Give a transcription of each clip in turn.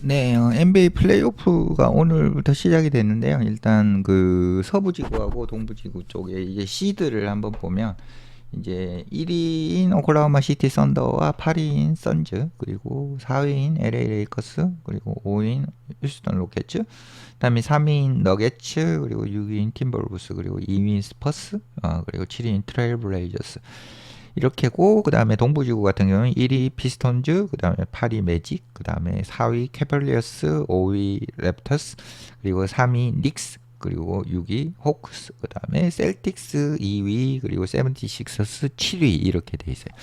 네, NBA 플레이오프가 오늘부터 시작이 됐는데요. 일단 그 서부지구하고 동부지구 쪽에 이제 시드를 한번 보면 이제 1위인 오클라호마 시티 썬더와 8위인 선즈, 그리고 4위인 LA 레이커스, 그리고 5위인 휴스턴 로켓츠, 그다음에 3위인 너겟츠, 그리고 6위인 팀버wolves, 그리고 2위인 스퍼스, 그리고 7위인 트레일 블레이저스. 이렇게고, 그 다음에 동부지구 같은 경우는 1위 피스톤즈, 그 다음에 8위 매직, 그 다음에 4위 캐벌리어스, 5위 랩터스, 그리고 3위 닉스, 그리고 6위 호크스, 그 다음에 셀틱스 2위, 그리고 세븐티식서스 7위 이렇게 돼 있어요.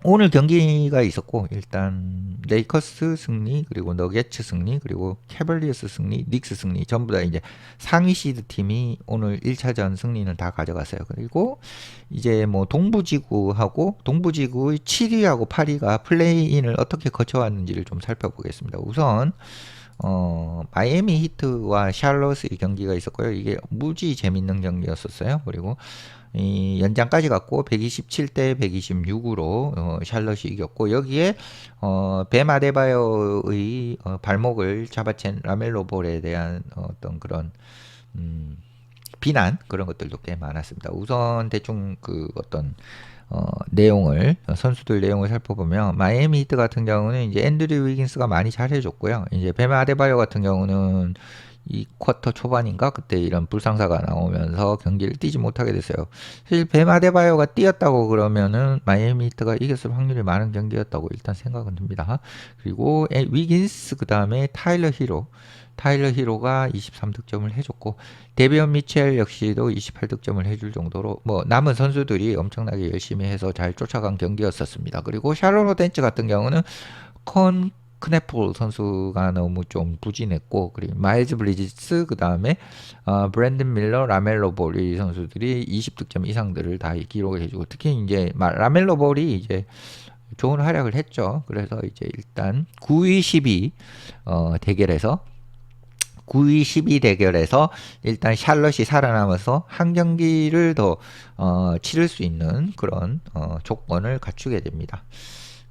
오늘 경기가 있었고, 일단 레이커스 승리, 그리고 너겟츠 승리, 그리고 캐벌리어스 승리, 닉스 승리, 전부 다 이제 상위 시드 팀이 오늘 1차전 승리는 다 가져갔어요. 그리고 이제 뭐 동부지구하고 동부지구의 7위하고 8위가 플레이인을 어떻게 거쳐왔는지를 좀 살펴보겠습니다. 우선 마이애미 히트와 샬럿의 경기가 있었고요. 이게 무지 재밌는 경기였었어요. 그리고 이 연장까지 갔고 127대 126으로 샬럿이 이겼고, 여기에 뱀 아데바요의 발목을 잡아챈 라멜로 볼에 대한 어떤 그런 비난, 그런 것들도 꽤 많았습니다. 우선 대충 그 어떤 내용을, 선수들 내용을 살펴보면, 마이애미 히트 같은 경우는 이제 앤드류 위긴스가 많이 잘해줬고요. 이제 뱀 아데바요 같은 경우는 이 쿼터 초반인가 그때 이런 불상사가 나오면서 경기를 뛰지 못하게 됐어요. 사실 뱀 아데바요가 뛰었다고 그러면은 마이애미 히트가 이겼을 확률이 많은 경기였다고 일단 생각은 듭니다. 그리고 위긴스, 그 다음에 타일러 히로가 23득점을 해줬고, 데비언 미첼 역시도 28득점을 해줄 정도로 뭐 남은 선수들이 엄청나게 열심히 해서 잘 쫓아간 경기였었습니다. 그리고 샬롯 호덴츠 같은 경우는 컨 크네폴 선수가 너무 좀 부진했고, 그리고 마일즈 브리지스, 그 다음에 브랜든 밀러, 라멜로 볼, 이 선수들이 20득점 이상들을 다 기록을 해주고, 특히 이제 라멜로 볼이 이제 좋은 활약을 했죠. 그래서 이제 일단 9위 12 대결에서 9위 12 대결에서 일단 샬럿이 살아남아서 한 경기를 더 치를 수 있는 그런 조건을 갖추게 됩니다.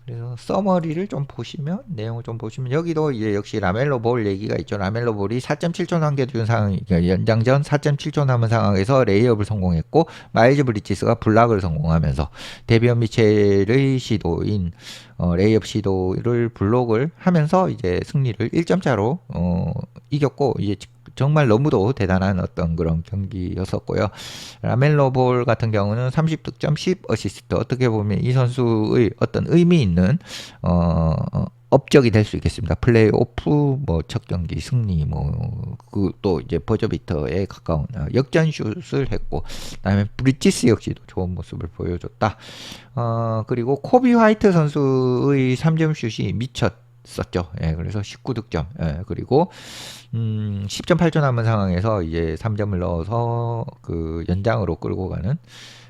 그래서 서머리를 좀 보시면, 내용을 좀 보시면, 여기도 이제 역시 라멜로 볼 얘기가 있죠. 라멜로 볼이 4.7초 남겨둔 상황, 연장전 4.7초 남은 상황에서 레이업을 성공했고, 마일즈 브리지스가 블락을 성공하면서 데비언 미첼의 시도인 레이업 시도를 블록을 하면서 이제 승리를 1점 차로 이겼고, 이제 정말 너무도 대단한 어떤 그런 경기였었고요. 라멜로 볼 같은 경우는 30득점 10어시스트, 어떻게 보면 이 선수의 어떤 의미 있는 업적이 될 수 있겠습니다. 플레이오프 뭐 첫 경기 승리, 뭐 그 또 이제 버저비터에 가까운 역전슛을 했고, 그다음에 브리지스 역시도 좋은 모습을 보여줬다. 그리고 코비 화이트 선수의 3점 슛이 미쳤었죠. 예, 그래서 19득점. 예, 그리고 10.8초 남은 상황에서 이제 3점을 넣어서 그 연장으로 끌고 가는.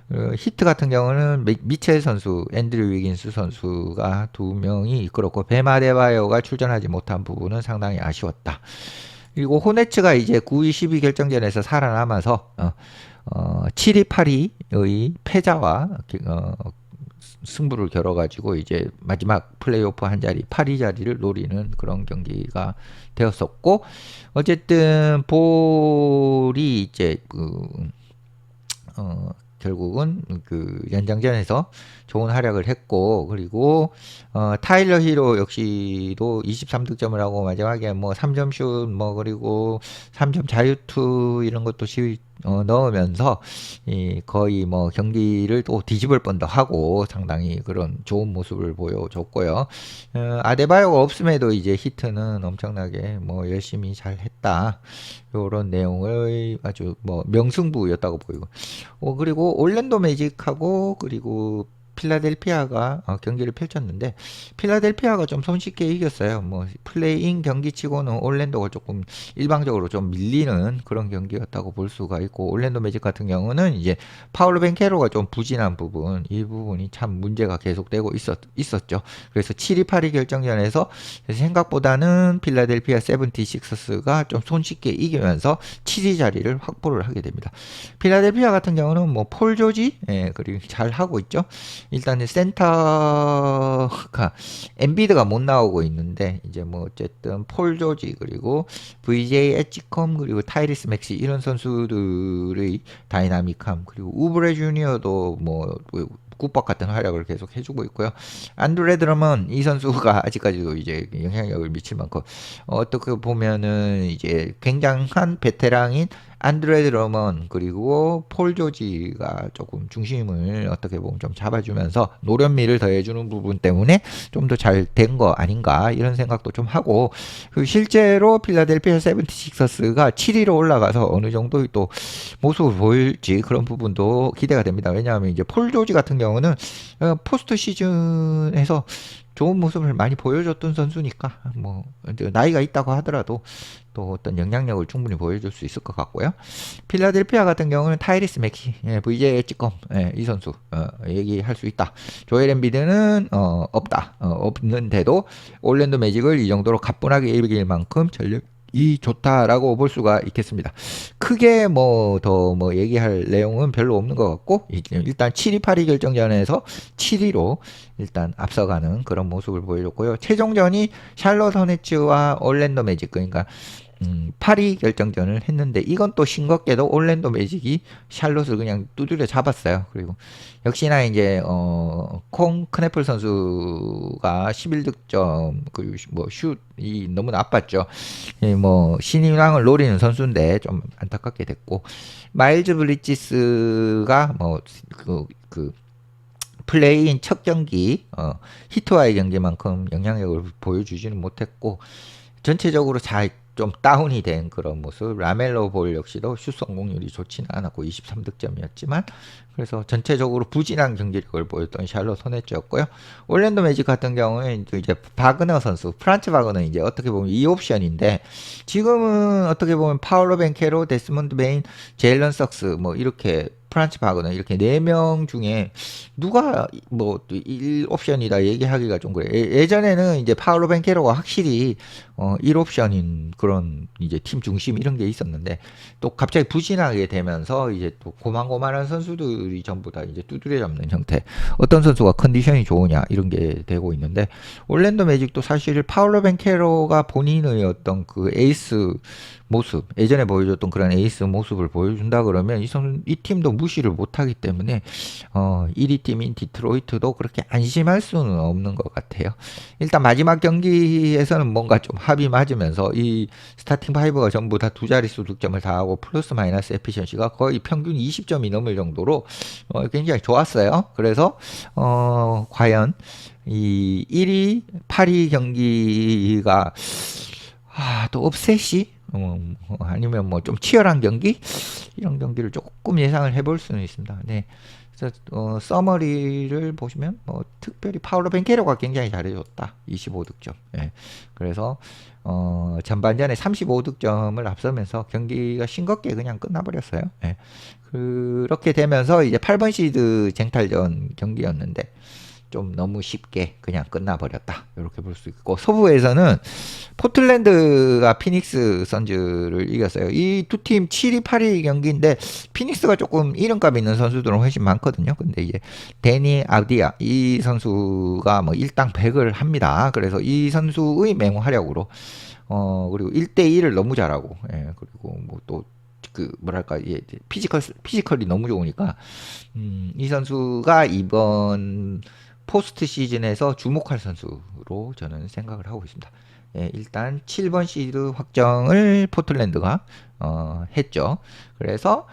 히트 같은 경우는 미첼 선수, 앤드류 위긴스 선수가 두 명이 이끌었고, 뱀 아데바요가 출전하지 못한 부분은 상당히 아쉬웠다. 그리고 호네츠가 이제 9위 12 결정전에서 살아남아서 7위 8위의 패자와 승부를 겨뤄가지고 이제 마지막 플레이오프 한 자리, 8위 자리를 노리는 그런 경기가 되었었고, 어쨌든 볼이 이제 결국은 그 연장전에서 좋은 활약을 했고, 그리고 타일러 히로 역시도 23득점을 하고, 마지막에 뭐 3점 슛, 뭐 그리고 3점 자유투 이런 것도 넣으면서 거의 뭐 경기를 또 뒤집을 뻔도 하고 상당히 그런 좋은 모습을 보여줬고요. 아데바요가 없음에도 이제 히트는 엄청나게 뭐 열심히 잘 했다, 요런 내용을 아주 뭐 명승부였다고 보이고, 그리고 올랜도 매직하고 그리고 필라델피아가 경기를 펼쳤는데, 필라델피아가 좀 손쉽게 이겼어요. 뭐 플레이인 경기치고는 올랜도가 조금 일방적으로 좀 밀리는 그런 경기였다고 볼 수가 있고, 올랜도 매직 같은 경우는 이제 파울로 벤케로가 좀 부진한 부분, 이 부분이 참 문제가 계속되고 있었죠. 그래서 7위 8위 결정전에서 생각보다는 필라델피아 세븐티식서스가 좀 손쉽게 이기면서 7위 자리를 확보를 하게 됩니다. 필라델피아 같은 경우는 뭐 폴 조지, 예, 그리고 잘 하고 있죠. 일단은 센터가 엔비드가 못 나오고 있는데 이제 뭐 어쨌든 폴 조지 그리고 VJ 엣지컴 그리고 타이리스 맥시 이런 선수들의 다이나믹함 그리고 우브레 주니어도 뭐 국밥 같은 활약을 계속 해주고 있고요. 안드레 드러먼 이 선수가 아직까지도 이제 영향력을 미칠 만큼 어떻게 보면은 이제 굉장한 베테랑인 안드레 드러먼 그리고 폴 조지가 조금 중심을 어떻게 보면 좀 잡아주면서 노련미를 더해주는 부분 때문에 좀 더 잘 된 거 아닌가 이런 생각도 좀 하고 그 실제로 필라델피아 세븐티식서스가 7위로 올라가서 어느 정도 또 모습을 보일지 그런 부분도 기대가 됩니다. 왜냐하면 이제 폴 조지 같은 경우는 포스트 시즌에서 좋은 모습을 많이 보여줬던 선수니까 뭐 나이가 있다고 하더라도 또 어떤 영향력을 충분히 보여줄 수 있을 것 같고요. 필라델피아 같은 경우는 타이리스 맥시, VJ 엣지컴 이 선수 얘기할 수 있다. 조엘 엠비드는 없다. 없는데도 올랜도 매직을 이 정도로 가뿐하게 이길 만큼 전력이 좋다라고 볼 수가 있겠습니다. 크게 뭐 더 뭐 얘기할 내용은 별로 없는 것 같고 일단 7위 8위 결정전에서 7위로 일단 앞서가는 그런 모습을 보여줬고요. 최종전이 샬럿 허네츠와 올랜도 매직 그러니까 8위 결정전을 했는데 이건 또 싱겁게도 올랜도 매직이 샬롯을 그냥 두드려 잡았어요. 그리고 역시나 이제 콩 크네플 선수가 11득점 그리고 뭐 슛이 너무 나빴죠. 뭐 신인왕을 노리는 선수인데 좀 안타깝게 됐고 마일즈 브리지스가 뭐그 플레이인 첫 경기 히트와의 경기만큼 영향력을 보여주지는 못했고 전체적으로 잘 좀 다운이 된 그런 모습. 라멜로 볼 역시도 슛 성공률이 좋지는 않았고 23득점이었지만 그래서 전체적으로 부진한 경기력을 보였던 샬롯 호네츠였고요. 올랜도 매직 같은 경우는 이제 바그너 선수, 프란츠 바그너 이제 어떻게 보면 2옵션인데 지금은 어떻게 보면 파울로 벤케로, 데스몬드 베인, 제일런 석스 뭐 이렇게 프란츠 바그너 이렇게 4명 중에 누가 뭐 1옵션이다 얘기하기가 좀 그래. 예전에는 이제 파울로 벤케로가 확실히 1옵션인 그런 이제 팀 중심 이런 게 있었는데 또 갑자기 부진하게 되면서 이제 또 고만고만한 선수들이 전부 다 이제 두드려 잡는 형태. 어떤 선수가 컨디션이 좋으냐 이런 게 되고 있는데 올랜도 매직도 사실 파울로 벤케로가 본인의 어떤 그 에이스 모습 예전에 보여줬던 그런 에이스 모습을 보여준다 그러면 이 팀도 무시를 못하기 때문에 1위 팀인 디트로이트도 그렇게 안심할 수는 없는 것 같아요. 일단 마지막 경기에서는 뭔가 좀 합이 맞으면서 이 스타팅 파이브가 전부 다 두 자릿수 득점을 다 하고 플러스 마이너스 에피션시가 거의 평균 20점이 넘을 정도로 굉장히 좋았어요. 그래서 과연 이 1위 8위 경기가 또 업셋이 아니면 뭐 좀 치열한 경기 이런 경기를 조금 예상을 해볼 수는 있습니다. 네. 그래서 서머리를 보시면 뭐 특별히 파울로 벤케로가 굉장히 잘해줬다. 25득점. 예. 그래서 전반전에 35득점을 앞서면서 경기가 싱겁게 그냥 끝나버렸어요. 예. 그렇게 되면서 이제 8번 시드 쟁탈전 경기였는데 좀 너무 쉽게 그냥 끝나버렸다. 이렇게 볼 수 있고 서부에서는 포틀랜드가 피닉스 선즈를 이겼어요. 이 두 팀 7위 8위 경기인데 피닉스가 조금 이름값 있는 선수들은 훨씬 많거든요. 근데 이제 데니 아브디아 이 선수가 뭐 일당 100을 합니다. 그래서 이 선수의 맹활약으로 그리고 1대1을 너무 잘하고 그리고 뭐 또 그 뭐랄까 피지컬이 너무 좋으니까 이 선수가 이번 포스트 시즌에서 주목할 선수로 저는 생각을 하고 있습니다. 일단 7번 시드 확정을 포틀랜드가 했죠. 그래서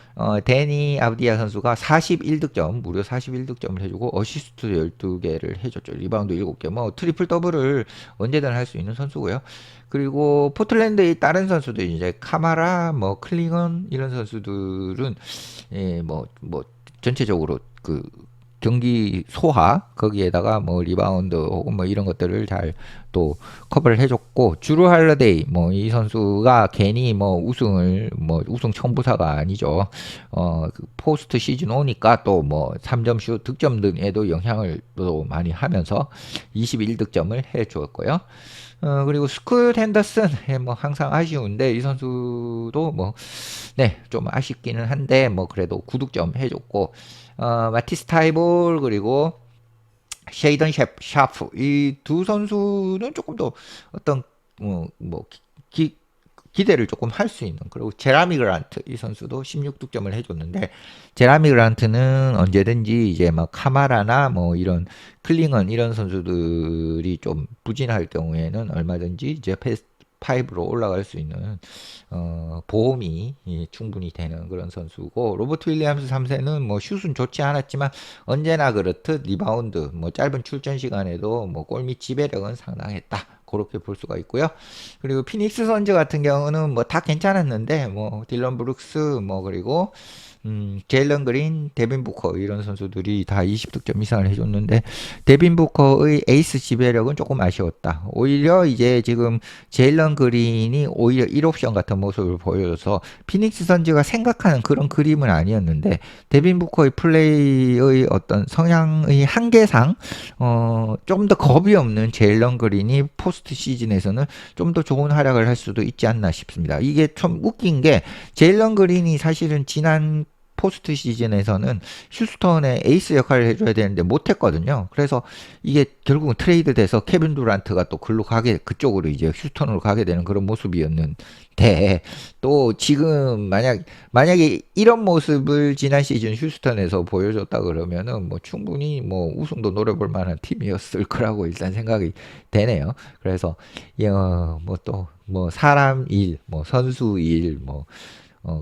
데니 아브디아 선수가 41득점, 무려 41득점을 해주고 어시스트 12개를 해줬죠. 리바운드 7개, 뭐 트리플 더블을 언제든 할 수 있는 선수고요. 그리고 포틀랜드의 다른 선수들 이제 카마라, 뭐 클링언 이런 선수들은 뭐 전체적으로 그 경기 소화 거기에다가 뭐 리바운드 혹은 뭐 이런 것들을 잘 또 커버를 해줬고 주루 할러데이 뭐 이 선수가 괜히 뭐 우승 청부사가 아니죠. 그 포스트 시즌 오니까 또 뭐 3점 슛 득점 등에도 영향을 또 많이 하면서 21득점을 해주었고요. 그리고 스콧 핸더슨 뭐 항상 아쉬운데 이 선수도 뭐 네 좀 아쉽기는 한데 뭐 그래도 9득점 해줬고 마티스 타이볼 그리고 쉐이던 샤프 이 두 선수는 조금 더 어떤 뭐 기, 기대를 조금 할 수 있는. 그리고 제라미 그란트 이 선수도 16득점을 해줬는데, 제라미 그란트는 언제든지 이제 막 카마라나 뭐 이런 클링언 이런 선수들이 좀 부진할 경우에는 얼마든지 이제 패스 5로 올라갈 수 있는 보험이 충분히 되는 그런 선수고, 로버트 윌리엄스 3세는 뭐 슛은 좋지 않았지만 언제나 그렇듯 리바운드, 뭐 짧은 출전 시간에도 뭐 골밑 지배력은 상당했다. 그렇게 볼 수가 있고요. 그리고 피닉스 선즈 같은 경우는 뭐 다 괜찮았는데, 뭐 딜런 브룩스, 뭐 그리고 제일런 그린, 데빈 부커 이런 선수들이 다 20득점 이상을 해줬는데, 데빈 부커의 에이스 지배력은 조금 아쉬웠다. 오히려 이제 지금 제일런 그린이 오히려 1옵션 같은 모습을 보여줘서 피닉스 선즈가 생각하는 그런 그림은 아니었는데, 데빈 부커의 플레이의 어떤 성향의 한계상 좀 더 겁이 없는 제일런 그린이 포스트 시즌에서는 좀 더 좋은 활약을 할 수도 있지 않나 싶습니다. 이게 좀 웃긴 게, 제일런 그린이 사실은 지난 포스트 시즌에서는 휴스턴의 에이스 역할을 해줘야 되는데 못했거든요. 그래서 이게 결국은 트레이드 돼서 케빈 두란트가 또 그쪽으로 이제 휴스턴으로 가게 되는 그런 모습이었는데, 또 지금 만약에 이런 모습을 지난 시즌 휴스턴에서 보여줬다 그러면은 뭐 충분히 뭐 우승도 노려볼 만한 팀이었을 거라고 일단 생각이 되네요. 그래서 뭐 또 뭐 사람 일, 뭐 선수 일, 뭐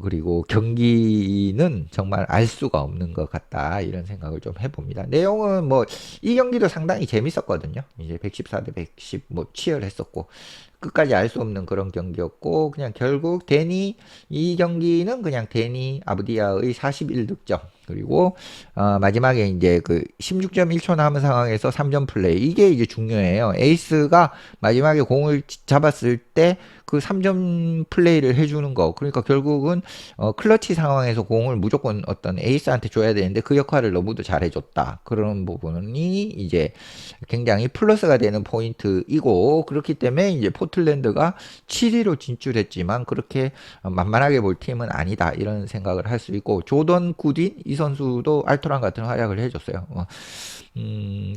그리고 경기는 정말 알 수가 없는 것 같다. 이런 생각을 좀 해봅니다. 내용은 뭐, 이 경기도 상당히 재밌었거든요. 이제 114 대 110, 뭐, 치열했었고, 끝까지 알 수 없는 그런 경기였고, 그냥 결국 이 경기는 그냥 데니 아브디아의 41득점. 그리고, 마지막에 이제 그 16.1초 남은 상황에서 3점 플레이. 이게 이제 중요해요. 에이스가 마지막에 공을 잡았을 때 그 3점 플레이를 해주는 거. 그러니까 결국은 클러치 상황에서 공을 무조건 어떤 에이스한테 줘야 되는데 그 역할을 너무도 잘해줬다. 그런 부분이 이제 굉장히 플러스가 되는 포인트이고, 그렇기 때문에 이제 포틀랜드가 7위로 진출했지만 그렇게 만만하게 볼 팀은 아니다. 이런 생각을 할 수 있고, 조던 구딘 이 선수도 알토란 같은 활약을 해줬어요.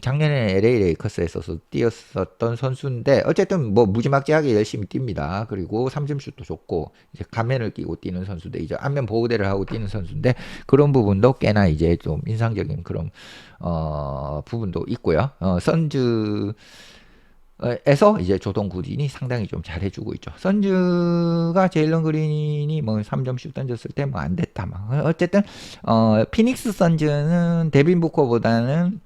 작년에 LA 레이커스에서 뛰었었던 선수인데, 어쨌든 뭐 무지막지하게 열심히 뜁니다. 그리고 3점슛도 좋고, 이제 가면을 끼고 뛰는 선수인데, 이제 안면 보호대를 하고 뛰는 선수인데, 그런 부분도 꽤나 이제 좀 인상적인 그런 부분도 있고요. 선즈 에서 이제 조던 구딘이 상당히 좀 잘해주고 있죠. 선즈가 제일런 그린이 뭐 3점 슛 던졌을 때 뭐 안 됐다 막. 어쨌든 피닉스 선즈는 데빈 부커보다는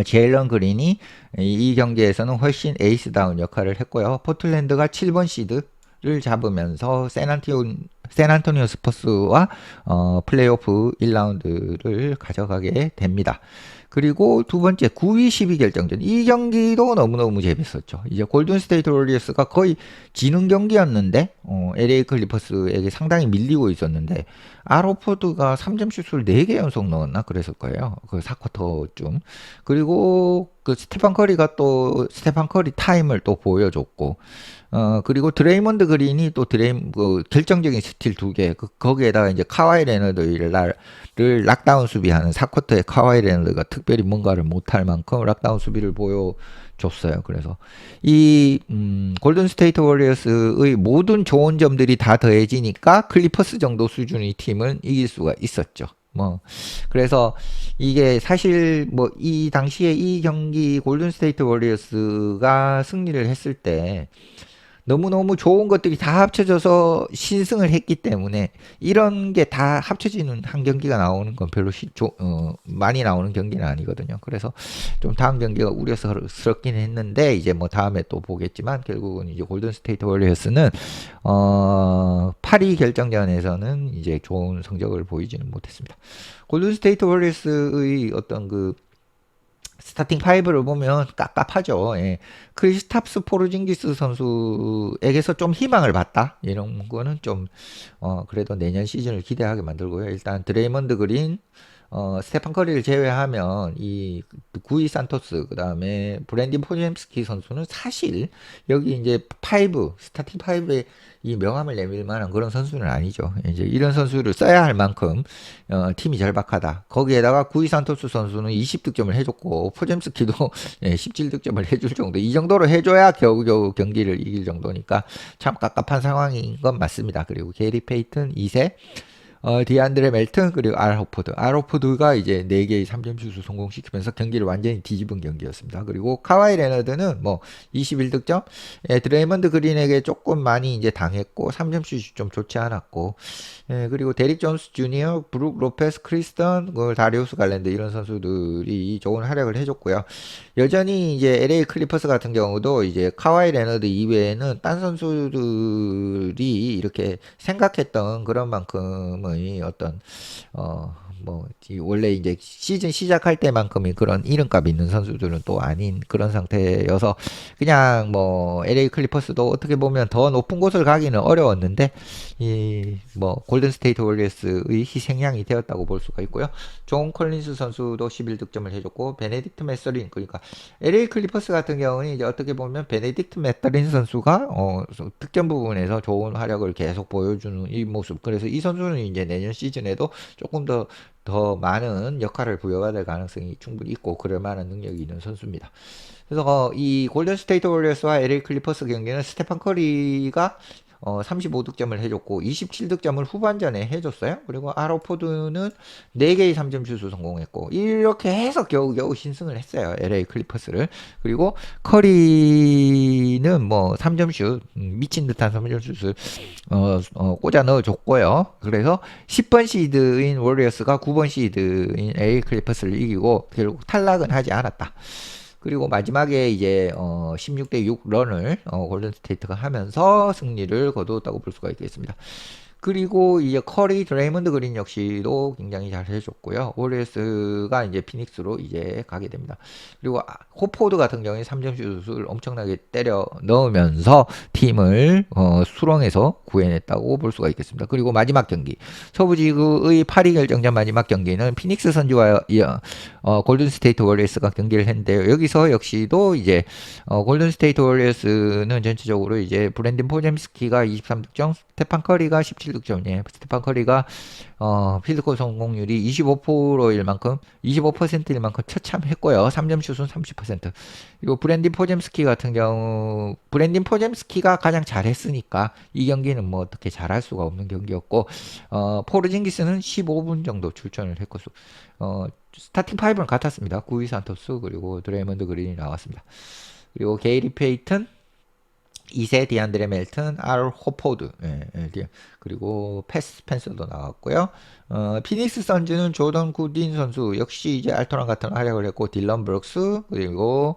제일런 그린이 이 경기에서는 훨씬 에이스다운 역할을 했고요. 포틀랜드가 7번 시드를 잡으면서 샌안토니오 스퍼스와 플레이오프 1라운드를 가져가게 됩니다. 그리고 두 번째 9위 10위 결정전, 이 경기도 너무너무 재밌었죠. 이제 골든 스테이트 워리어스가 거의 지는 경기였는데 LA 클리퍼스에게 상당히 밀리고 있었는데, 아로포드가 3점 슛을 4개 연속 넣었나 그랬을 거예요. 그 4쿼터쯤. 그리고 그 스테판 커리 타임을 또 보여줬고, 그리고 드레이먼드 그린이 또 그 결정적인 스틸 2개, 거기에다가 이제 카와이 레너드를 락다운 수비하는 4쿼터에 카와이 레너드가 특별히 뭔가를 못할 만큼 락다운 수비를 보여줬어요. 그래서 이 골든 스테이트 워리어스의 모든 좋은 점들이 다 더해지니까 클리퍼스 정도 수준의 팀은 이길 수가 있었죠. 뭐 그래서 이게 사실 뭐 이 당시에 이 경기 골든 스테이트 워리어스가 승리를 했을 때 너무너무 좋은 것들이 다 합쳐져서 신승을 했기 때문에, 이런 게 다 합쳐지는 한 경기가 나오는 건 별로 많이 나오는 경기는 아니거든요. 그래서 좀 다음 경기가 우려스럽긴 했는데, 이제 뭐 다음에 또 보겠지만, 결국은 이제 골든 스테이트 워리어스는 8위 결정전에서는 이제 좋은 성적을 보이지는 못했습니다. 골든 스테이트 워리어스의 어떤 그 스타팅 파이브를 보면 깝깝하죠. 예. 크리스탑스 포르징기스 선수에게서 좀 희망을 봤다. 이런 거는 좀 그래도 내년 시즌을 기대하게 만들고요. 일단 드레이먼드 그린, 스테판 커리를 제외하면 이 구이 산토스 그다음에 브랜딘 포잼스키 선수는 사실 여기 이제 스타팅 파이브에 이 명함을 내밀 만한 그런 선수는 아니죠. 이제 이런 선수를 써야 할 만큼 팀이 절박하다. 거기에다가 구이 산토스 선수는 20득점을 해줬고 포잼스키도 17득점을 해줄 정도. 이 정도로 해줘야 겨우겨우 경기를 이길 정도니까 참 깝깝한 상황인 건 맞습니다. 그리고 게리 페이튼 2세, 디안드레 멜튼 그리고 알 호포드가 이제 4개의 3점 슛을 성공시키면서 경기를 완전히 뒤집은 경기였습니다. 그리고 카와이 레너드는 뭐 21득점, 드레이먼드 그린에게 조금 많이 이제 당했고 3점 슛이 좀 좋지 않았고, 그리고 데릭 존스 주니어, 브룩 로페스, 크리스턴, 다리우스 갈랜드 이런 선수들이 좋은 활약을 해줬고요. 여전히 이제 LA 클리퍼스 같은 경우도 이제 카와이 레너드 이외에는 딴 선수들이 이렇게 생각했던 그런 만큼의 어떤 원래 이제 시즌 시작할 때만큼의 그런 이름값 있는 선수들은 또 아닌 그런 상태여서 그냥 뭐 LA 클리퍼스도 어떻게 보면 더 높은 곳을 가기는 어려웠는데 이 뭐 골든 스테이트 월리어스의 희생양이 되었다고 볼 수가 있고요. 존 콜린스 선수도 11득점을 해줬고 베네딕트 메서린 그러니까 LA 클리퍼스 같은 경우는 이제 어떻게 보면 베네딕트 메서린 선수가 득점 부분에서 좋은 활약을 계속 보여주는 이 모습. 그래서 이 선수는 이제 내년 시즌에도 조금 더 많은 역할을 부여받을 가능성이 충분히 있고 그럴 만한 능력이 있는 선수입니다. 그래서 이 골든 스테이트 워리어스와 LA 클리퍼스 경기는 스테판 커리가 35득점을 해줬고 27득점을 후반전에 해줬어요. 그리고 아로포드는 4개의 3점 슛을 성공했고 이렇게 해서 겨우겨우 신승을 했어요. LA 클리퍼스를. 그리고 커리는 뭐 3점 슛 미친 듯한 3점 슛을 꽂아 넣어줬고요. 그래서 10번 시드인 워리어스가 9번 시드인 LA 클리퍼스를 이기고 결국 탈락은 하지 않았다. 그리고 마지막에 이제 16대 6 런을 골든 스테이트가 하면서 승리를 거두었다고 볼 수가 있겠습니다. 그리고 이제 커리, 드레이먼드 그린 역시도 굉장히 잘 해줬고요. 오리어스가 이제 피닉스로 이제 가게 됩니다. 그리고 호포드 같은 경우에 3점 슛을 엄청나게 때려 넣으면서 팀을 수렁에서 구해냈다고 볼 수가 있겠습니다. 그리고 마지막 경기 서부지구의 8위 결정전 마지막 경기는 피닉스 선즈와 골든 스테이트 워리어스가 경기를 했는데요. 여기서 역시도 이제 골든 스테이트 워리어스는 전체적으로 이제 브랜든 포잼스키가 23득점, 스테판 커리가 17득점이에요. 스테판 커리가 필드골 성공률이 25%일 만큼 25%일 만큼 처참했고요. 3점 슛은 30%. 그리고 브랜딘 포잼스키 같은 경우 브랜딘 포잼스키가 가장 잘했으니까 이 경기는 뭐 어떻게 잘할 수가 없는 경기였고 포르징기스는 15분 정도 출전을 했고 스타팅 5는 같았습니다. 구이 산토스 그리고 드레이먼드 그린이 나왔습니다. 그리고 게이리 페이튼 2세 디안드레 멜튼, 알 호포드, 그리고 스펜서도 나왔고요. 피닉스 선즈는 조던 구딘 선수 역시 이제 알토란 같은 활약을 했고 딜런 브룩스 그리고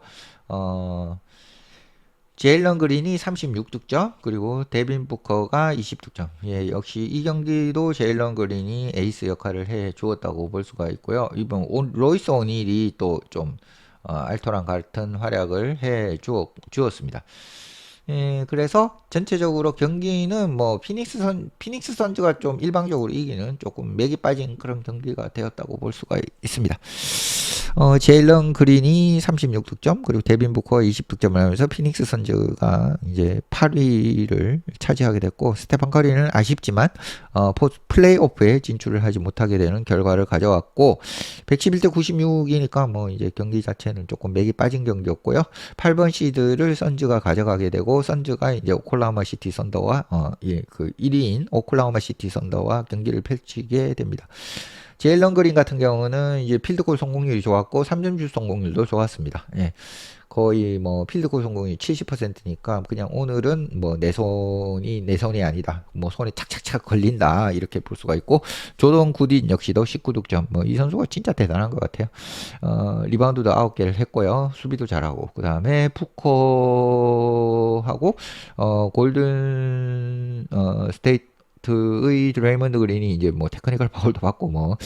제일런 그린이 36득점 그리고 데빈 부커가 20득점. 역시 이 경기도 제일런 그린이 에이스 역할을 해 주었다고 볼 수가 있고요. 이번 로이스 오닐이 또 좀 알토란 같은 활약을 해 주었습니다. 그래서 전체적으로 경기는 뭐 피닉스 선즈가 좀 일방적으로 이기는 조금 맥이 빠진 그런 경기가 되었다고 볼 수가 있습니다. 제일런 그린이 36득점 그리고 데빈 부커가 20득점을 하면서 피닉스 선즈가 이제 8위를 차지하게 됐고 스테판 커리는 아쉽지만 플레이오프에 진출을 하지 못하게 되는 결과를 가져왔고 111대 96이니까 뭐 이제 경기 자체는 조금 맥이 빠진 경기였고요. 8번 시드를 선즈가 가져가게 되고 선즈가 이제 오클라호마 시티 선더와 그 1위인 오클라호마 시티 선더와 경기를 펼치게 됩니다. 제일런 그린 같은 경우는 이제 필드골 성공률이 좋았고 3점 슛 성공률도 좋았습니다. 거의 뭐 필드골 성공률이 70%니까 그냥 오늘은 뭐 내 손이 아니다. 뭐 손에 착착착 걸린다. 이렇게 볼 수가 있고 조던 구딘 역시도 19득점. 뭐 이 선수가 진짜 대단한 것 같아요. 리바운드도 9개를 했고요. 수비도 잘하고 그다음에 푸커하고 골든 스테이트 샤르로트의 드레이먼드 그린이 이제 뭐 테크니컬 파울도 받고 뭐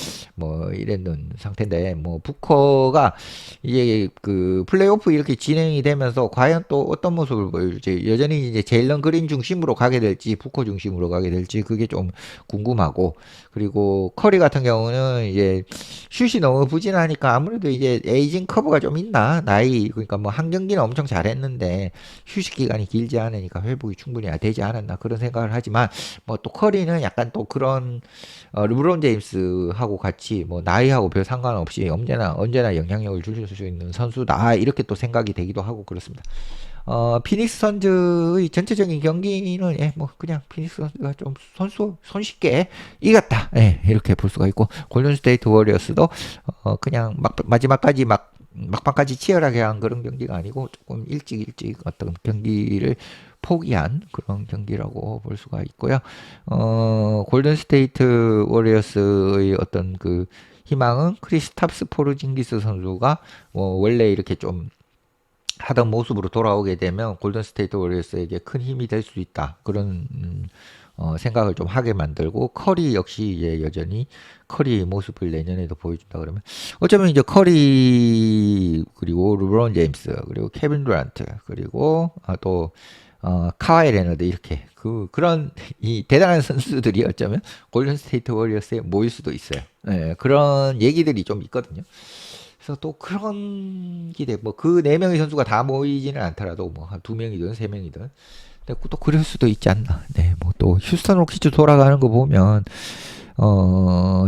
이랬는 상태인데, 뭐 부커가 이게 그 플레이오프 이렇게 진행이 되면서 과연 또 어떤 모습을 보여줄지, 여전히 이제 제일런 그린 중심으로 가게 될지 부커 중심으로 가게 될지 그게 좀 궁금하고, 그리고 커리 같은 경우는 이제 슛이 너무 부진하니까 아무래도 이제 에이징 커브가 좀 있나, 나이, 그러니까 뭐 한 경기는 엄청 잘했는데 휴식 기간이 길지 않으니까 회복이 충분히 되지 않았나 그런 생각을 하지만, 뭐 또 커리는 약간 또 그런 르브론 제임스하고 같이 뭐 나이하고 별 상관없이 언제나 영향력을 줄 수 있는 선수다, 이렇게 또 생각이 되기도 하고 그렇습니다. 피닉스 선즈의 전체적인 경기는 뭐 그냥 피닉스 선즈가 좀 손쉽게 이겼다, 이렇게 볼 수가 있고, 골든 스테이트 워리어스도 그냥 마지막까지 막판까지 치열하게 한 그런 경기가 아니고 조금 일찍 어떤 경기를 포기한 그런 경기라고 볼 수가 있고요. 골든 스테이트 워리어스의 어떤 그 희망은 크리스탑스 포르징기스 선수가 원래 이렇게 좀 하던 모습으로 돌아오게 되면 골든 스테이트 워리어스에게 큰 힘이 될 수 있다, 그런 생각을 좀 하게 만들고, 커리 역시 이제 여전히 커리의 모습을 내년에도 보여준다 그러면, 어쩌면 이제 커리 그리고 르브론 제임스 그리고 케빈 듀란트 그리고 또 카와이 레너드, 이렇게 그런 이 대단한 선수들이 어쩌면 골든 스테이트 워리어스에 모일 수도 있어요. 그런 얘기들이 좀 있거든요. 그래서 또 그런 기대, 뭐 그 네 명의 선수가 다 모이지는 않더라도 뭐 한 두 명이든 세 명이든 또 그럴 수도 있지 않나. 네, 뭐 또 휴스턴 로키츠 돌아가는 거 보면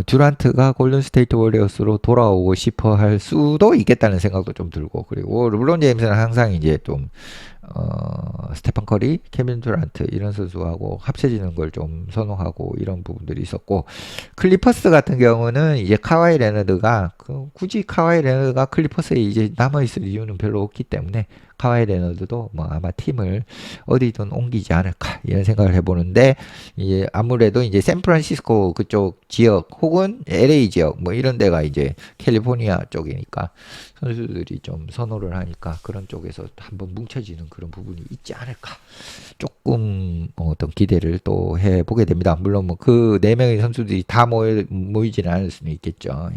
듀란트가 골든 스테이트 워리어스로 돌아오고 싶어 할 수도 있겠다는 생각도 좀 들고, 그리고 르브론 제임스는 항상 이제 좀 스테판 커리, 케빈 듀란트 이런 선수하고 합쳐지는 걸 좀 선호하고 이런 부분들이 있었고, 클리퍼스 같은 경우는 이제 카와이 레너드가 굳이 카와이 레너드가 클리퍼스에 이제 남아 있을 이유는 별로 없기 때문에 카와이 레너드도 뭐 아마 팀을 어디든 옮기지 않을까 이런 생각을 해보는데, 이제 아무래도 이제 샌프란시스코 그쪽 지역 혹은 LA 지역 뭐 이런 데가 이제 캘리포니아 쪽이니까 선수들이 좀 선호를 하니까 그런 쪽에서 한번 뭉쳐지는 그런 부분이 있지 않을까, 조금 어떤 기대를 또 해보게 됩니다. 물론 뭐 그 네 명의 선수들이 다 모이지는 않을 수는 있겠죠.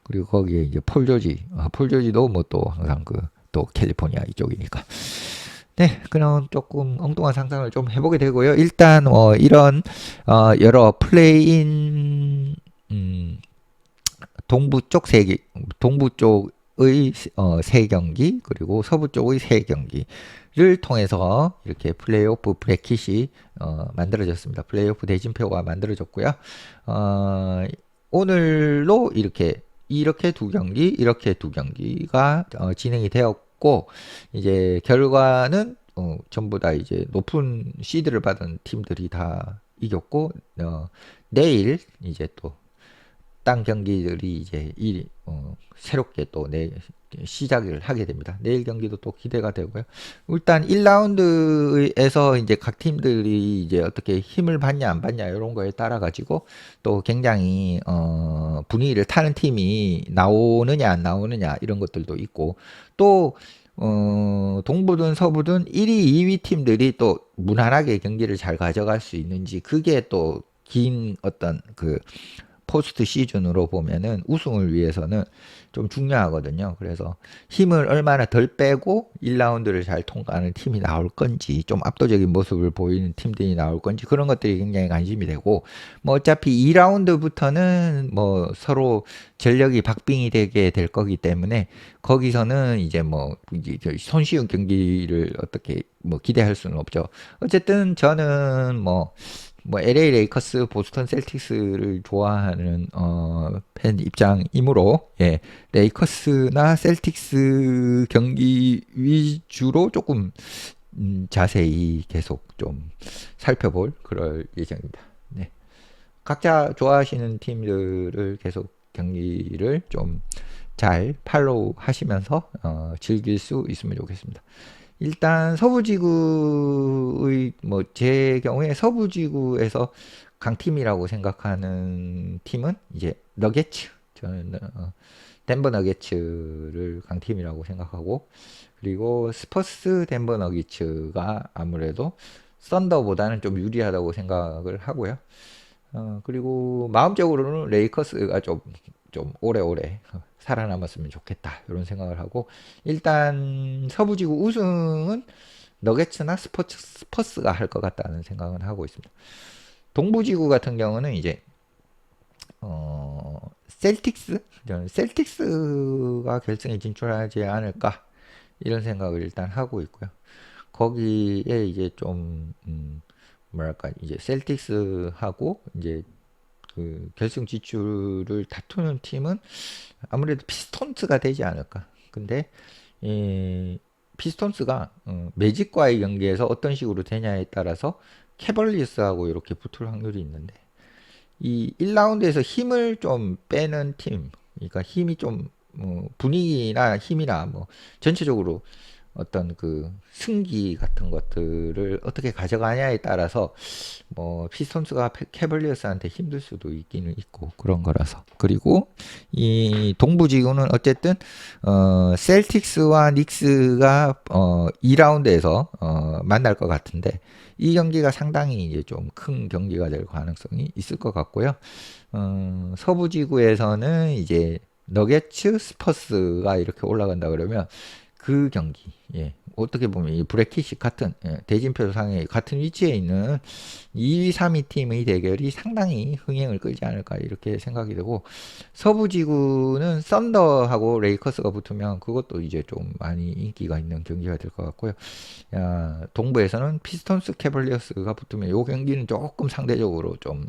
그리고 거기에 이제 폴 조지도 뭐 또 항상 또 캘리포니아 이쪽이니까. 네, 그런 조금 엉뚱한 상상을 좀 해보게 되고요. 일단 이런 여러 플레이인 동부 쪽의 세 경기 그리고 서부 쪽의 세 경기를 통해서 이렇게 플레이오프 브래킷이 만들어졌습니다. 플레이오프 대진표가 만들어졌고요. 오늘로 이렇게 두 경기가 진행이 되었고, 이제 결과는 전부 다 이제 높은 시드를 받은 팀들이 다 이겼고, 내일 이제 또 딴 경기들이 이제 새롭게 또 시작을 하게 됩니다. 내일 경기도 또 기대가 되고요. 일단 1라운드에서 이제 각 팀들이 이제 어떻게 힘을 받냐 안 받냐 이런 거에 따라 가지고 또 굉장히 분위기를 타는 팀이 나오느냐 안 나오느냐 이런 것들도 있고, 또 동부든 서부든 1위, 2위 팀들이 또 무난하게 경기를 잘 가져갈 수 있는지, 그게 또 긴 어떤 포스트 시즌으로 보면은 우승을 위해서는 좀 중요하거든요. 그래서 힘을 얼마나 덜 빼고 1라운드를 잘 통과하는 팀이 나올 건지, 좀 압도적인 모습을 보이는 팀들이 나올 건지, 그런 것들이 굉장히 관심이 되고, 뭐 어차피 2라운드부터는 뭐 서로 전력이 박빙이 되게 될 거기 때문에 거기서는 이제 뭐 이제 손쉬운 경기를 어떻게 뭐 기대할 수는 없죠. 어쨌든 저는 뭐 LA 레이커스, 보스턴 셀틱스를 좋아하는 팬 입장이므로, 레이커스나 셀틱스 경기 위주로 조금 자세히 계속 좀 살펴볼 그럴 예정입니다. 네. 각자 좋아하시는 팀들을 계속 경기를 좀 잘 팔로우 하시면서 즐길 수 있으면 좋겠습니다. 일단 서부지구의 뭐 제 경우에 서부지구에서 강팀이라고 생각하는 팀은 이제 너게츠. 저는 덴버 너게츠를 강팀이라고 생각하고, 그리고 스퍼스 덴버 너게츠가 아무래도 썬더보다는 좀 유리하다고 생각을 하고요. 그리고 마음적으로는 레이커스가 좀 오래오래 살아남았으면 좋겠다 이런 생각을 하고, 일단 서부지구 우승은 너게츠나 스퍼스가 할 것 같다는 생각은 하고 있습니다. 동부지구 같은 경우는 이제 셀틱스? 저는 셀틱스가 결승에 진출하지 않을까 이런 생각을 일단 하고 있고요. 거기에 이제 좀 뭐랄까 이제 셀틱스하고 이제 그 결승 진출을 다투는 팀은 아무래도 피스톤스가 되지 않을까. 근데 이 피스톤스가 매직과의 경기에서 어떤 식으로 되냐에 따라서 캐벌리어스하고 이렇게 붙을 확률이 있는데, 이 1라운드에서 힘을 좀 빼는 팀, 그러니까 힘이 좀 분위기나 힘이나 뭐 전체적으로 어떤 그 승기 같은 것들을 어떻게 가져가냐에 따라서 뭐 피스톤스가 캐벌리어스한테 힘들 수도 있기는 있고 그런 거라서. 그리고 이 동부지구는 어쨌든 셀틱스와 닉스가 2라운드에서 만날 것 같은데, 이 경기가 상당히 이제 좀 큰 경기가 될 가능성이 있을 것 같고요. 서부지구에서는 이제 너게츠 스퍼스가 이렇게 올라간다 그러면 그 경기, 예, 어떻게 보면 이 브래킷이 같은, 예, 대진표상에 같은 위치에 있는 2위, 3위 팀의 대결이 상당히 흥행을 끌지 않을까 이렇게 생각이 되고, 서부지구는 썬더하고 레이커스가 붙으면 그것도 이제 좀 많이 인기가 있는 경기가 될 것 같고요. 동부에서는 피스톤스 캐벌리어스가 붙으면 이 경기는 조금 상대적으로 좀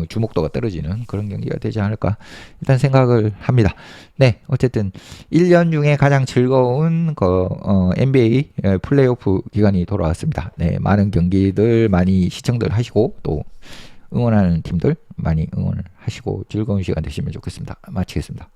주목도가 떨어지는 그런 경기가 되지 않을까 일단 생각을 합니다. 네, 어쨌든 1년 중에 가장 즐거운 NBA 플레이오프 기간이 돌아왔습니다. 네, 많은 경기들 많이 시청들 하시고 또 응원하는 팀들 많이 응원을 하시고 즐거운 시간 되시면 좋겠습니다. 마치겠습니다.